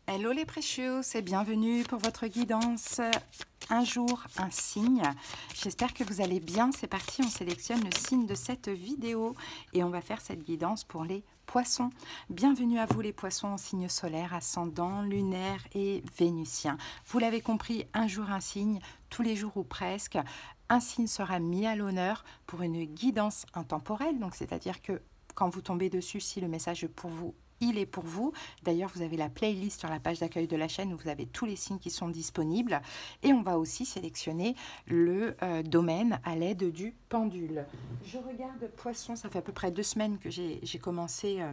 Hello les précieux, et bienvenue pour votre guidance un jour, un signe. J'espère que vous allez bien. C'est parti, on sélectionne le signe de cette vidéo et on va faire cette guidance pour les poissons. Bienvenue à vous les poissons en signe solaire, ascendant, lunaire et vénusien. Vous l'avez compris, un jour, un signe, tous les jours ou presque. Un signe sera mis à l'honneur pour une guidance intemporelle, donc c'est-à-dire que quand vous tombez dessus, si le message est pour vous, il est pour vous. D'ailleurs, vous avez la playlist sur la page d'accueil de la chaîne où vous avez tous les signes qui sont disponibles. Et on va aussi sélectionner le domaine à l'aide du pendule. Je regarde poisson, ça fait à peu près 2 semaines que j'ai commencé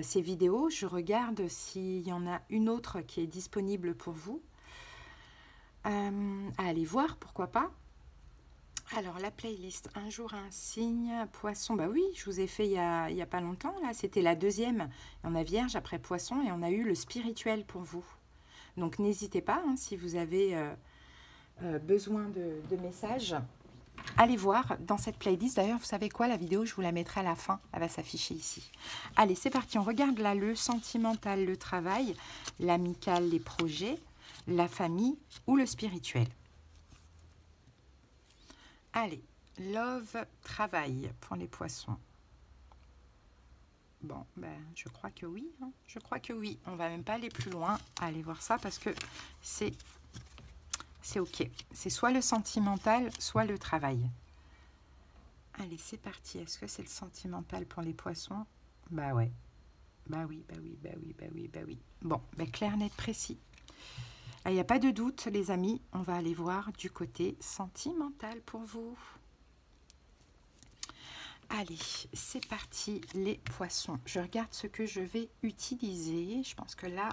ces vidéos. Je regarde s'il y en a une autre qui est disponible pour vous. À aller voir, pourquoi pas. Alors, la playlist, un jour, un signe, poisson, bah oui, je vous ai fait il y a pas longtemps, là, c'était la deuxième. On a Vierge après Poisson et on a eu le spirituel pour vous. Donc, n'hésitez pas, hein, si vous avez besoin de messages, allez voir dans cette playlist. D'ailleurs, vous savez quoi, la vidéo, je vous la mettrai à la fin, elle va s'afficher ici. Allez, c'est parti, on regarde là le sentimental, le travail, l'amical, les projets, la famille ou le spirituel. Allez, love, travail pour les poissons. Bon, ben, je crois que oui. Hein. Je crois que oui. On va même pas aller plus loin à aller voir ça parce que c'est OK. C'est soit le sentimental, soit le travail. Allez, c'est parti. Est-ce que c'est le sentimental pour les poissons? Bah ouais. Bah oui, bah oui, bah oui, bah oui, bah oui. Bon, ben, clair, net, précis. Il n'y a pas de doute, les amis, on va aller voir du côté sentimental pour vous. Allez, c'est parti, les poissons. Je regarde ce que je vais utiliser. Je pense que là,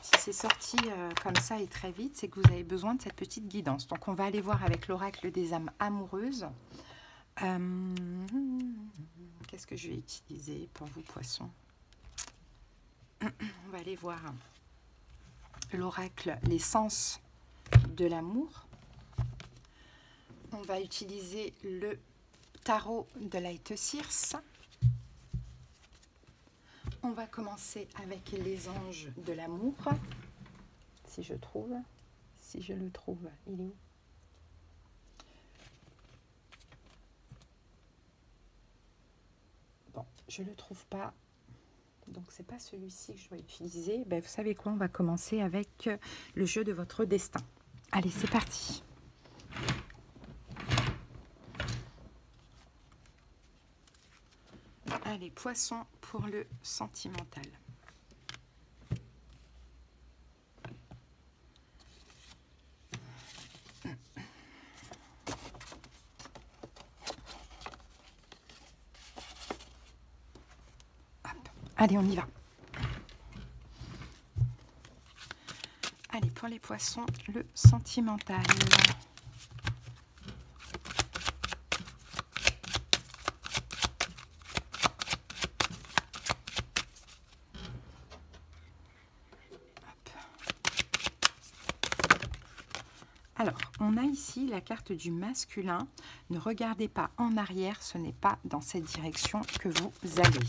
si c'est sorti comme ça et très vite, c'est que vous avez besoin de cette petite guidance. Donc, on va aller voir avec l'oracle des âmes amoureuses. Qu'est-ce que je vais utiliser pour vous, poissons? On va aller voir l'oracle, les sens de l'amour. On va utiliser le tarot de Light Circe. On va commencer avec les anges de l'amour. Si je le trouve, il est où? Bon, je ne le trouve pas. Donc, c'est pas celui-ci que je dois utiliser. Ben, vous savez quoi? On va commencer avec le jeu de votre destin. Allez, c'est parti. Allez, poisson pour le sentimental. Hop. Allez, on y va. Allez, pour les poissons, le sentimental. Alors, on a ici la carte du masculin. Ne regardez pas en arrière, ce n'est pas dans cette direction que vous allez.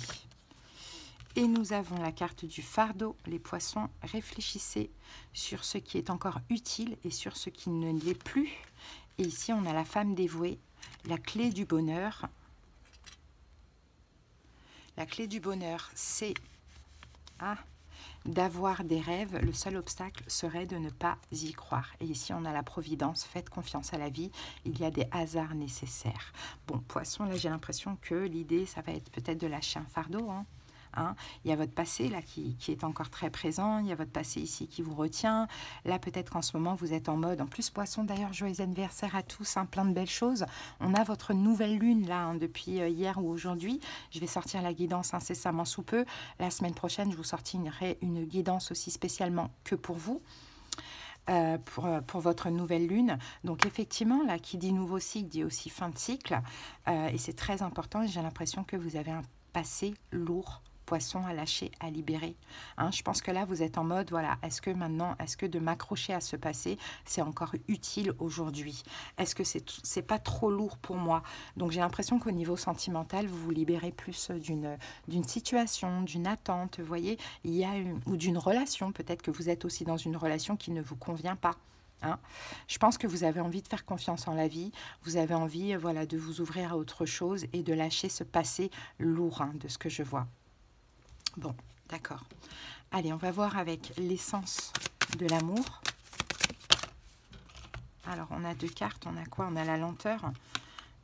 Et nous avons la carte du fardeau. Les poissons, réfléchissez sur ce qui est encore utile et sur ce qui ne l'est plus. Et ici, on a la femme dévouée, la clé du bonheur. La clé du bonheur, c'est d'avoir des rêves. Le seul obstacle serait de ne pas y croire. Et ici, on a la providence. Faites confiance à la vie. Il y a des hasards nécessaires. Bon, poisson, là, j'ai l'impression que l'idée, ça va être peut-être de lâcher un fardeau, il y a votre passé là qui est encore très présent, il y a votre passé ici qui vous retient. Là, peut-être qu'en ce moment, vous êtes en mode, en plus, poisson, d'ailleurs, joyeux anniversaire à tous, plein de belles choses. On a votre nouvelle lune là, depuis hier ou aujourd'hui. Je vais sortir la guidance incessamment sous peu. La semaine prochaine, je vous sortirai une guidance aussi spécialement que pour vous. Pour votre nouvelle lune. Donc effectivement, là, qui dit nouveau cycle, dit aussi fin de cycle. Et c'est très important. J'ai l'impression que vous avez un passé lourd, Poisson, à lâcher, à libérer. Hein, je pense que là, vous êtes en mode, voilà, est-ce que maintenant, est-ce que de m'accrocher à ce passé, c'est encore utile aujourd'hui? Est-ce que c'est pas trop lourd pour moi? Donc, j'ai l'impression qu'au niveau sentimental, vous vous libérez plus d'une situation, d'une attente, vous voyez, ou d'une relation. Peut-être que vous êtes aussi dans une relation qui ne vous convient pas. Hein. Je pense que vous avez envie de faire confiance en la vie, vous avez envie voilà, de vous ouvrir à autre chose et de lâcher ce passé lourd, hein, de ce que je vois. Bon, d'accord. Allez, on va voir avec l'essence de l'amour. Alors, on a 2 cartes. On a quoi? On a la lenteur.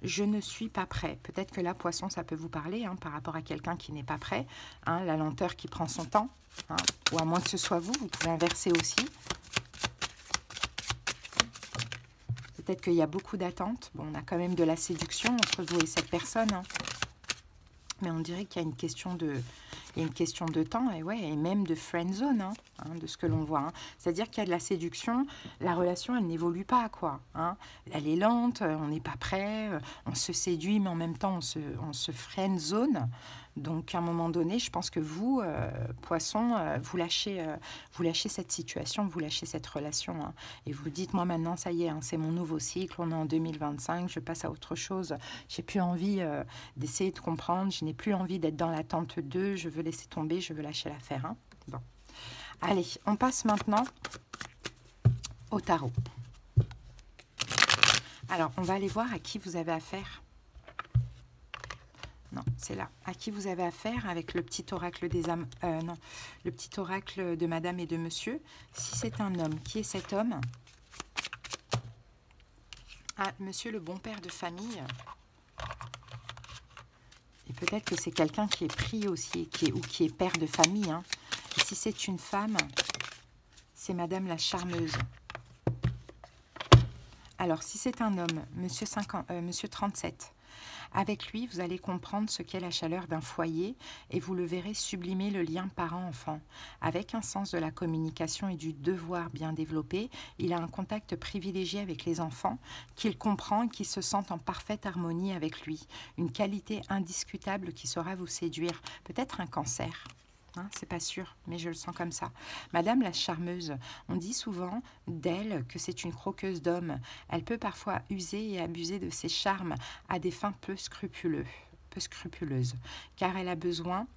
Je ne suis pas prêt. Peut-être que là, Poisson, ça peut vous parler hein, par rapport à quelqu'un qui n'est pas prêt. Hein, la lenteur qui prend son temps. Hein, ou à moins que ce soit vous, vous pouvez inverser aussi. Peut-être qu'il y a beaucoup d'attentes. Bon, on a quand même de la séduction entre vous et cette personne. Hein. Mais on dirait qu'il y a une question de temps et, ouais, et même de friend zone, hein, de ce que l'on voit. Hein. C'est-à-dire qu'il y a de la séduction, la relation, elle n'évolue pas, quoi. Hein. Elle est lente, on n'est pas prêt, on se séduit, mais en même temps, on se friend zone. Donc, à un moment donné, je pense que vous, Poisson, vous lâchez cette situation, vous lâchez cette relation. Hein, et vous dites, moi maintenant, ça y est, hein, c'est mon nouveau cycle, on est en 2025, je passe à autre chose. J'ai plus envie d'essayer de comprendre, je n'ai plus envie d'être dans l'attente d'eux, je veux laisser tomber, je veux lâcher l'affaire. Hein. Bon. Allez, on passe maintenant au tarot. Alors, on va aller voir à qui vous avez affaire. Non, c'est là. À qui vous avez affaire avec le petit oracle des âmes. Non, le petit oracle de madame et de monsieur. Si c'est un homme, qui est cet homme? Ah, monsieur le bon père de famille. Et peut-être que c'est quelqu'un qui est pris aussi, ou qui est père de famille. Hein. Et si c'est une femme, c'est madame la charmeuse. Alors, si c'est un homme, monsieur 37, avec lui, vous allez comprendre ce qu'est la chaleur d'un foyer et vous le verrez sublimer le lien parent-enfant. Avec un sens de la communication et du devoir bien développé, il a un contact privilégié avec les enfants qu'il comprend et qui se sentent en parfaite harmonie avec lui. Une qualité indiscutable qui saura vous séduire. Peut-être un cancer. Hein, c'est pas sûr, mais je le sens comme ça. Madame la charmeuse, on dit souvent d'elle que c'est une croqueuse d'hommes. Elle peut parfois user et abuser de ses charmes à des fins peu scrupuleuses, car elle a besoin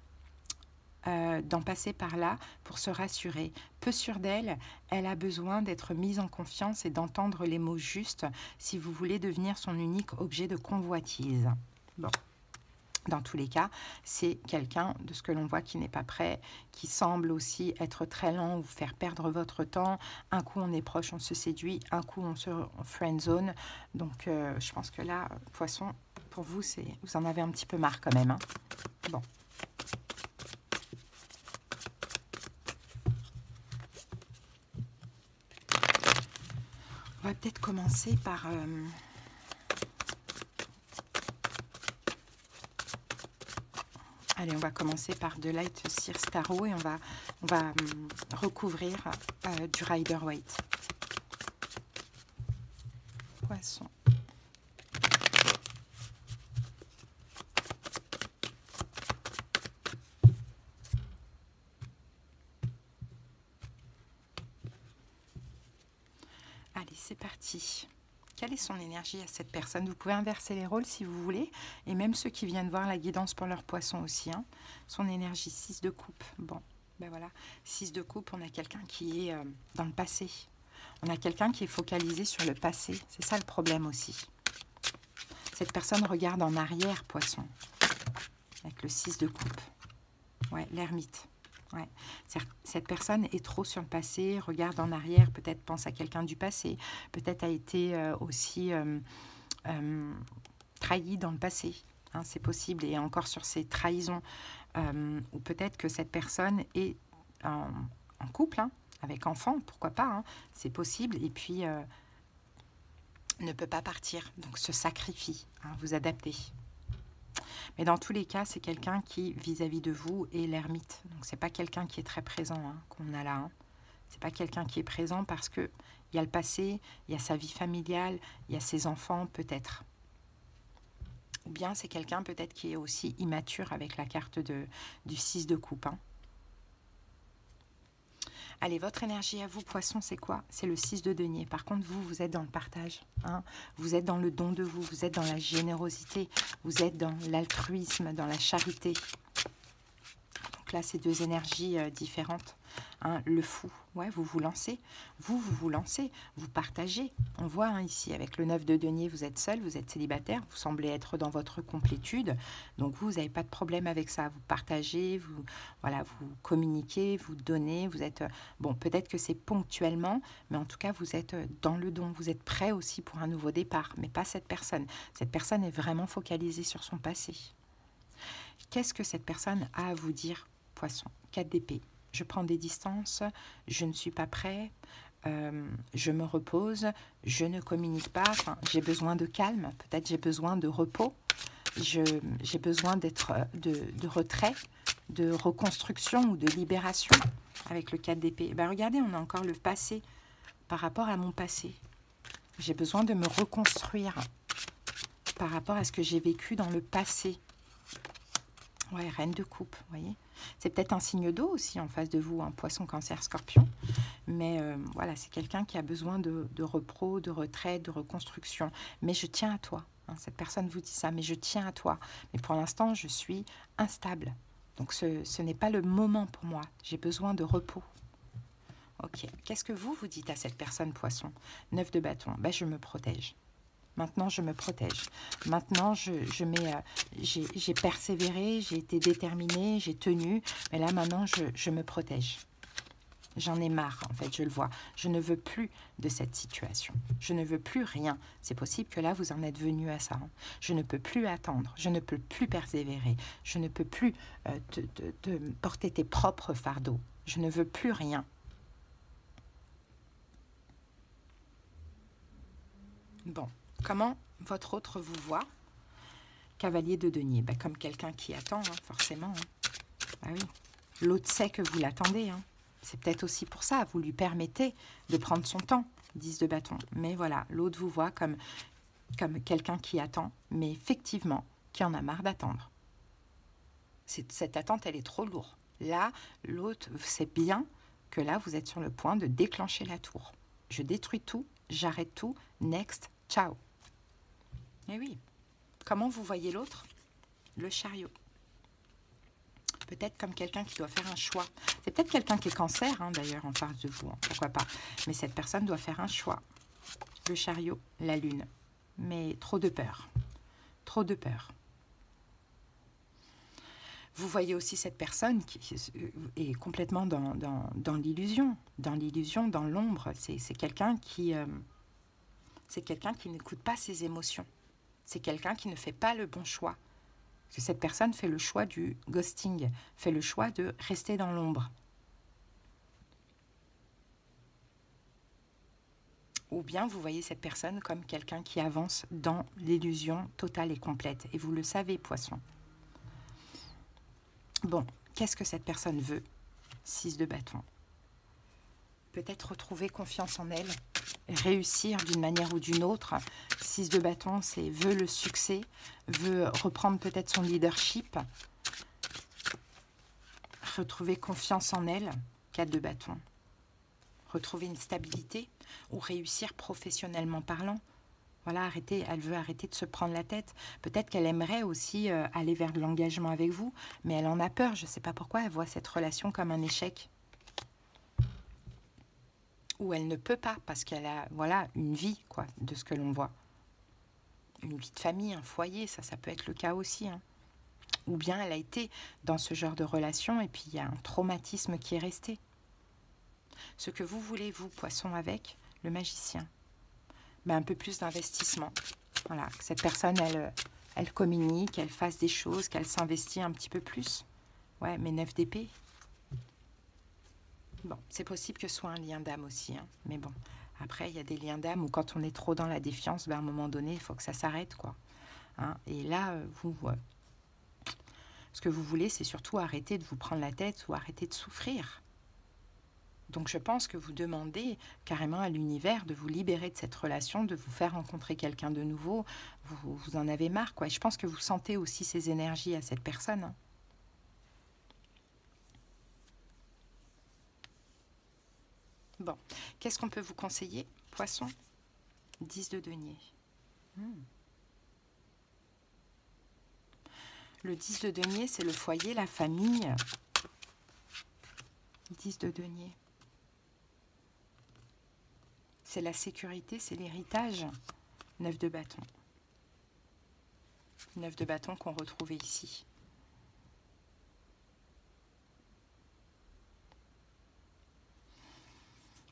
d'en passer par là pour se rassurer. Peu sûre d'elle, elle a besoin d'être mise en confiance et d'entendre les mots justes si vous voulez devenir son unique objet de convoitise. Bon. Dans tous les cas, c'est quelqu'un de ce que l'on voit qui n'est pas prêt, qui semble aussi être très lent ou vous faire perdre votre temps. Un coup, on est proche, on se séduit. Un coup, on se friend zone. Donc, je pense que là, Poisson, pour vous, vous en avez un petit peu marre quand même. Hein. Bon. On va peut-être commencer par... Allez, on va commencer par de Light Sears Tarot et on va recouvrir du Rider-Waite. Poisson. Allez, c'est parti. Quelle est son énergie à cette personne? Vous pouvez inverser les rôles si vous voulez. Et même ceux qui viennent voir la guidance pour leur poisson aussi. Hein. Son énergie, 6 de coupe. Bon, ben voilà. 6 de coupe, on a quelqu'un qui est dans le passé. On a quelqu'un qui est focalisé sur le passé. C'est ça le problème aussi. Cette personne regarde en arrière, poisson. Avec le 6 de coupe. Ouais, l'ermite. Ouais. Cette personne est trop sur le passé, regarde en arrière, peut-être pense à quelqu'un du passé, peut-être a été aussi trahi dans le passé. Hein, c'est possible, et encore sur ces trahisons. Ou peut-être que cette personne est en couple, hein, avec enfant, pourquoi pas, hein, c'est possible, et puis ne peut pas partir, donc se sacrifie, hein, vous adaptez. Mais dans tous les cas, c'est quelqu'un qui, vis-à-vis de vous, est l'ermite. Donc, c'est pas quelqu'un qui est très présent hein, qu'on a là. Hein. C'est pas quelqu'un qui est présent parce que il y a le passé, il y a sa vie familiale, il y a ses enfants, peut-être. Ou bien c'est quelqu'un peut-être qui est aussi immature avec la carte du 6 de coupe. Hein. Allez, votre énergie à vous, poisson, c'est quoi? C'est le 6 de denier. Par contre, vous, vous êtes dans le partage. Hein. Vous êtes dans le don de vous. Vous êtes dans la générosité. Vous êtes dans l'altruisme, dans la charité. Donc là, c'est deux énergies différentes. Hein, le fou, ouais, vous vous lancez. Vous vous lancez. Vous partagez. On voit hein, ici, avec le 9 de denier, vous êtes seul, vous êtes célibataire. Vous semblez être dans votre complétude. Donc, vous n'avez pas de problème avec ça. Vous partagez, vous, voilà, vous communiquez, vous donnez. Vous êtes, bon, peut-être que c'est ponctuellement, mais en tout cas, vous êtes dans le don. Vous êtes prêt aussi pour un nouveau départ, mais pas cette personne. Cette personne est vraiment focalisée sur son passé. Qu'est-ce que cette personne a à vous dire, poisson? 4 d'épée. Je prends des distances, je ne suis pas prêt, je me repose, je ne communique pas, enfin, j'ai besoin de calme, peut-être j'ai besoin de repos, j'ai besoin d'être de retrait, de reconstruction ou de libération avec le 4 d'épée. Ben, regardez, on a encore le passé par rapport à mon passé. J'ai besoin de me reconstruire par rapport à ce que j'ai vécu dans le passé. Ouais, reine de coupe, vous voyez. C'est peut-être un signe d'eau aussi en face de vous, un poisson, cancer, scorpion. Mais voilà, c'est quelqu'un qui a besoin de repos, de retrait, de reconstruction. Mais je tiens à toi. Hein, cette personne vous dit ça, mais je tiens à toi. Mais pour l'instant, je suis instable. Donc ce n'est pas le moment pour moi. J'ai besoin de repos. Ok, qu'est-ce que vous dites à cette personne, poisson? 9 de bâton, ben, je me protège. Maintenant, je me protège. Maintenant, j'ai persévéré, j'ai été déterminée, j'ai tenu. Mais là, maintenant, je me protège. J'en ai marre, en fait, je le vois. Je ne veux plus de cette situation. Je ne veux plus rien. C'est possible que là, vous en êtes venu à ça. Hein. Je ne peux plus attendre. Je ne peux plus persévérer. Je ne peux plus te porter tes propres fardeaux. Je ne veux plus rien. Bon. Comment votre autre vous voit? Cavalier de denier, ben, comme quelqu'un qui attend, hein, forcément. Hein. Ah oui. L'autre sait que vous l'attendez. Hein. C'est peut-être aussi pour ça, vous lui permettez de prendre son temps, 10 de bâton. Mais voilà, l'autre vous voit comme quelqu'un qui attend, mais effectivement, qui en a marre d'attendre. Cette attente, elle est trop lourde. Là, l'autre sait bien que là, vous êtes sur le point de déclencher la tour. Je détruis tout, j'arrête tout, next, ciao. Eh oui. Comment vous voyez l'autre? Le chariot. Peut-être comme quelqu'un qui doit faire un choix. C'est peut-être quelqu'un qui est cancer, hein, d'ailleurs, en face de vous. Hein, pourquoi pas. Mais cette personne doit faire un choix. Le chariot, la lune. Mais trop de peur. Trop de peur. Vous voyez aussi cette personne qui est complètement dans l'illusion. Dans l'illusion, dans l'ombre. C'est quelqu'un qui n'écoute pas ses émotions. C'est quelqu'un qui ne fait pas le bon choix. Parce que cette personne fait le choix du ghosting, fait le choix de rester dans l'ombre. Ou bien vous voyez cette personne comme quelqu'un qui avance dans l'illusion totale et complète. Et vous le savez, poisson. Bon, qu'est-ce que cette personne veut? 6 de bâton. Peut-être retrouver confiance en elle, réussir d'une manière ou d'une autre. 6 de bâton, c'est veut le succès, veut reprendre peut-être son leadership, retrouver confiance en elle. 4 de bâton. Retrouver une stabilité ou réussir professionnellement parlant. Voilà, elle veut arrêter de se prendre la tête. Peut-être qu'elle aimerait aussi aller vers de l'engagement avec vous, mais elle en a peur. Je ne sais pas pourquoi elle voit cette relation comme un échec. Ou elle ne peut pas parce qu'elle a voilà, une vie, quoi, de ce que l'on voit. Une vie de famille, un foyer, ça peut être le cas aussi. Hein. Ou bien elle a été dans ce genre de relation et puis il y a un traumatisme qui est resté. Ce que vous voulez, vous, poisson, avec le magicien, ben, un peu plus d'investissement. Voilà, que cette personne, elle communique, qu'elle fasse des choses, qu'elle s'investit un petit peu plus. Ouais, mais 9 d'épée. Bon, c'est possible que ce soit un lien d'âme aussi, hein. Mais bon, après, il y a des liens d'âme où quand on est trop dans la défiance, ben, à un moment donné, il faut que ça s'arrête, quoi. Hein. Et là, ce que vous voulez, c'est surtout arrêter de vous prendre la tête ou arrêter de souffrir. Donc je pense que vous demandez carrément à l'univers de vous libérer de cette relation, de vous faire rencontrer quelqu'un de nouveau. Vous en avez marre, quoi. Et je pense que vous sentez aussi ces énergies à cette personne. Hein. Bon, qu'est-ce qu'on peut vous conseiller, Poisson? 10 de denier. Le 10 de denier, c'est le foyer, la famille. 10 de denier. C'est la sécurité, c'est l'héritage. 9 de bâton. 9 de bâton qu'on retrouvait ici.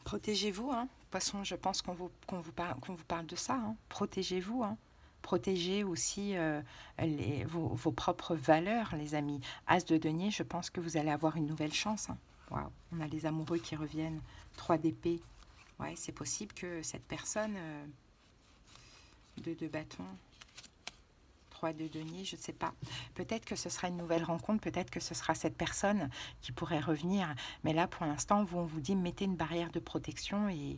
Protégez-vous, hein. Poisson, je pense qu'on vous parle de ça. Hein. Protégez-vous. Hein. Protégez aussi vos propres valeurs, les amis. As de denier, je pense que vous allez avoir une nouvelle chance. Hein. Waouh, on a les amoureux qui reviennent. 3 d'épée. Ouais, c'est possible que cette personne... 2 de bâton. 3 de denier, je ne sais pas. Peut-être que ce sera une nouvelle rencontre, peut-être que ce sera cette personne qui pourrait revenir. Mais là, pour l'instant, on vous dit, mettez une barrière de protection et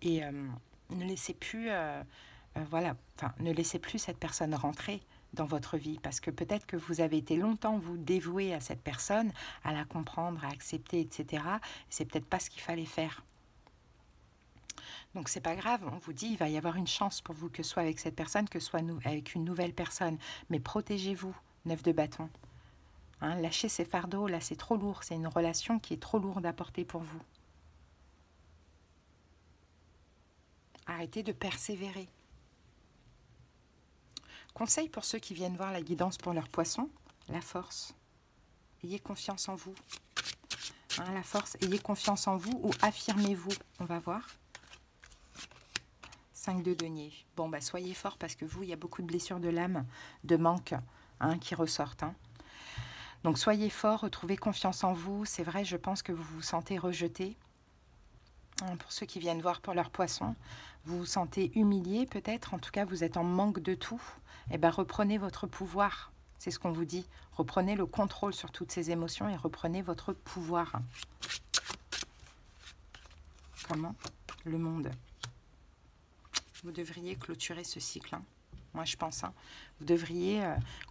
ne laissez plus, voilà, enfin, ne laissez plus cette personne rentrer dans votre vie. Parce que peut-être que vous avez été longtemps, vous, dévoué à cette personne, à la comprendre, à accepter, etc. C'est peut-être pas ce qu'il fallait faire. Donc, c'est pas grave, on vous dit, il va y avoir une chance pour vous, que ce soit avec cette personne, que ce soit avec une nouvelle personne. Mais protégez-vous, 9 de bâton. Hein, lâchez ces fardeaux, là, c'est trop lourd. C'est une relation qui est trop lourde à porter pour vous. Arrêtez de persévérer. Conseil pour ceux qui viennent voir la guidance pour leurs poissons, la force. Ayez confiance en vous. Hein, la force, ayez confiance en vous ou affirmez-vous. On va voir. 5 de denier. Bon, bah, soyez fort parce que vous, il y a beaucoup de blessures de l'âme, de manque hein, qui ressortent. Hein. Donc, soyez fort, retrouvez confiance en vous. C'est vrai, je pense que vous vous sentez rejeté. Hein, pour ceux qui viennent voir pour leurs poissons, vous vous sentez humilié peut-être. En tout cas, vous êtes en manque de tout. Eh bien, reprenez votre pouvoir. C'est ce qu'on vous dit. Reprenez le contrôle sur toutes ces émotions et reprenez votre pouvoir. Comment? Le monde. Vous devriez clôturer ce cycle. Hein. Moi, je pense. Hein. Vous devriez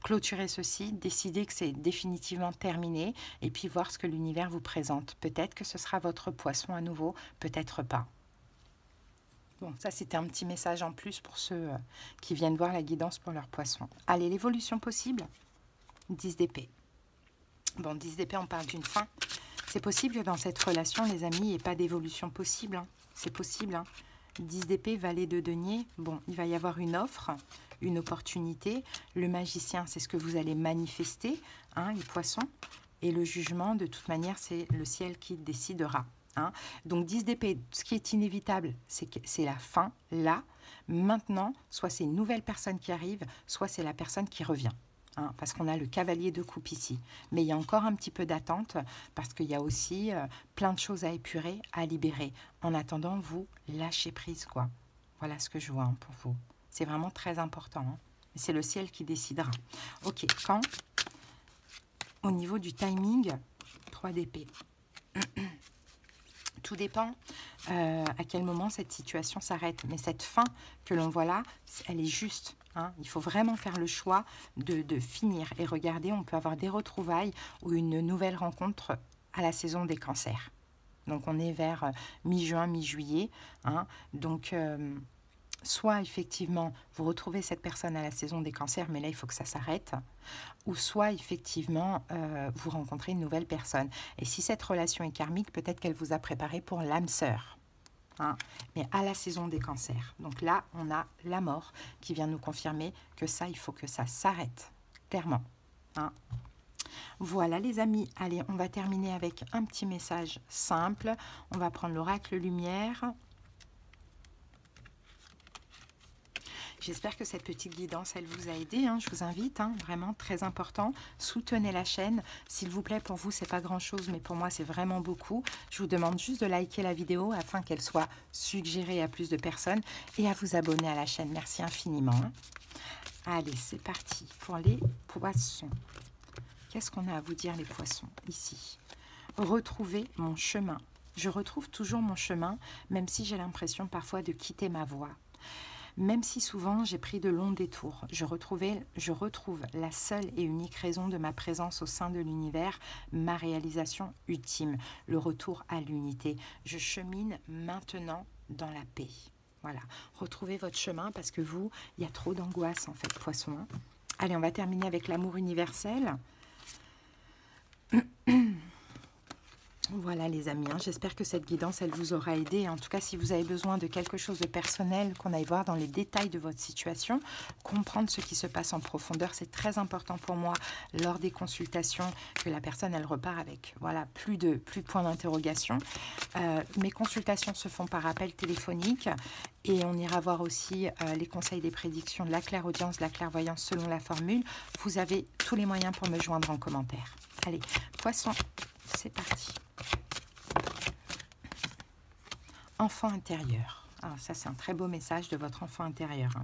clôturer ceci, décider que c'est définitivement terminé et puis voir ce que l'univers vous présente. Peut-être que ce sera votre poisson à nouveau, peut-être pas. Bon, ça, c'était un petit message en plus pour ceux qui viennent voir la guidance pour leur poisson. Allez, l'évolution possible. 10 d'épée. Bon, 10 d'épée, on parle d'une fin. C'est possible que dans cette relation, les amis, il n'y ait pas d'évolution possible. Hein. C'est possible. Hein. 10 d'épée, valet de denier. Bon, il va y avoir une offre, une opportunité. Le magicien, c'est ce que vous allez manifester, hein, les poissons. Et le jugement, de toute manière, c'est le ciel qui décidera. Hein. Donc 10 d'épée, ce qui est inévitable, c'est la fin, là. Maintenant, soit c'est une nouvelle personne qui arrive, soit c'est la personne qui revient. Hein, parce qu'on a le cavalier de coupe ici. Mais il y a encore un petit peu d'attente parce qu'il y a aussi plein de choses à épurer, à libérer. En attendant, vous lâchez prise, quoi. Voilà ce que je vois hein, pour vous. C'est vraiment très important. Hein. C'est le ciel qui décidera. Ok, quand au niveau du timing, 3 d'épée. Tout dépend à quel moment cette situation s'arrête. Mais cette fin que l'on voit là, elle est juste. Hein. Il faut vraiment faire le choix de finir. Et regardez, on peut avoir des retrouvailles ou une nouvelle rencontre à la saison des cancers. Donc, on est vers mi-juin, mi-juillet. Hein. Donc, soit effectivement, vous retrouvez cette personne à la saison des cancers, mais là, il faut que ça s'arrête. Ou soit effectivement, vous rencontrez une nouvelle personne. Et si cette relation est karmique, peut-être qu'elle vous a préparé pour l'âme sœur. Hein, mais à la saison des cancers. Donc là, on a la mort qui vient nous confirmer que ça, il faut que ça s'arrête, clairement. Hein. Voilà les amis, allez, on va terminer avec un petit message simple. On va prendre l'oracle lumière. J'espère que cette petite guidance, elle vous a aidé. Hein. Je vous invite, hein, vraiment très important. Soutenez la chaîne. S'il vous plaît, pour vous, c'est pas grand-chose, mais pour moi, c'est vraiment beaucoup. Je vous demande juste de liker la vidéo afin qu'elle soit suggérée à plus de personnes et à vous abonner à la chaîne. Merci infiniment. Hein. Allez, c'est parti pour les poissons. Qu'est-ce qu'on a à vous dire, les poissons, ici? Retrouvez mon chemin. Je retrouve toujours mon chemin, même si j'ai l'impression parfois de quitter ma voie. Même si souvent j'ai pris de longs détours, je retrouve la seule et unique raison de ma présence au sein de l'univers, ma réalisation ultime, le retour à l'unité. Je chemine maintenant dans la paix. Voilà, retrouvez votre chemin parce que vous, il y a trop d'angoisse en fait, poisson. Allez, on va terminer avec l'amour universel. Voilà les amis, j'espère que cette guidance, elle vous aura aidé. En tout cas, si vous avez besoin de quelque chose de personnel, qu'on aille voir dans les détails de votre situation, comprendre ce qui se passe en profondeur, c'est très important pour moi lors des consultations, que la personne, elle repart avec voilà, plus de points d'interrogation. Mes consultations se font par appel téléphonique et on ira voir aussi les conseils des prédictions, de la clairaudience, de la clairvoyance selon la formule. Vous avez tous les moyens pour me joindre en commentaire. Allez, poisson, c'est parti. Enfant intérieur. Alors ça, c'est un très beau message de votre enfant intérieur. Hein.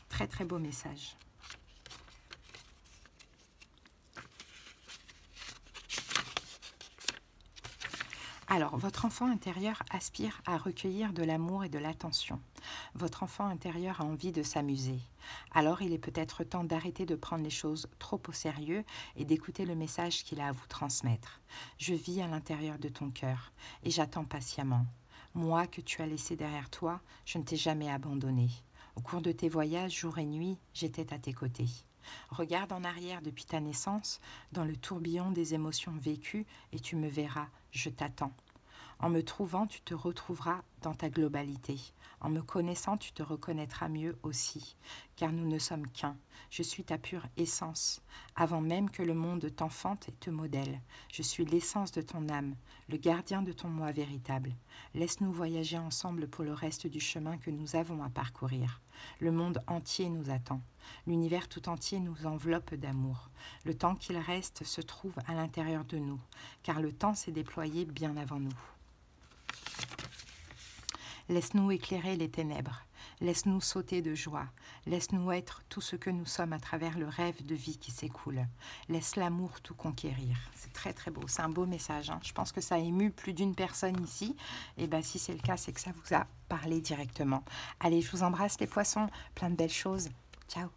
Très, très beau message. Alors, votre enfant intérieur aspire à recueillir de l'amour et de l'attention. Votre enfant intérieur a envie de s'amuser. Alors, il est peut-être temps d'arrêter de prendre les choses trop au sérieux et d'écouter le message qu'il a à vous transmettre. Je vis à l'intérieur de ton cœur et j'attends patiemment. Moi que tu as laissé derrière toi, je ne t'ai jamais abandonné. Au cours de tes voyages, jour et nuit, j'étais à tes côtés. Regarde en arrière depuis ta naissance, dans le tourbillon des émotions vécues, et tu me verras, je t'attends. En me trouvant, tu te retrouveras dans ta globalité. En me connaissant, tu te reconnaîtras mieux aussi, car nous ne sommes qu'un. Je suis ta pure essence. Avant même que le monde t'enfante et te modèle, je suis l'essence de ton âme, le gardien de ton moi véritable. Laisse-nous voyager ensemble pour le reste du chemin que nous avons à parcourir. Le monde entier nous attend. L'univers tout entier nous enveloppe d'amour. Le temps qu'il reste se trouve à l'intérieur de nous, car le temps s'est déployé bien avant nous. Laisse-nous éclairer les ténèbres, laisse-nous sauter de joie, laisse-nous être tout ce que nous sommes à travers le rêve de vie qui s'écoule. Laisse l'amour tout conquérir. C'est très très beau, c'est un beau message. Hein. Je pense que ça a ému plus d'une personne ici. Et bien si c'est le cas, c'est que ça vous a parlé directement. Allez, je vous embrasse les poissons, plein de belles choses. Ciao.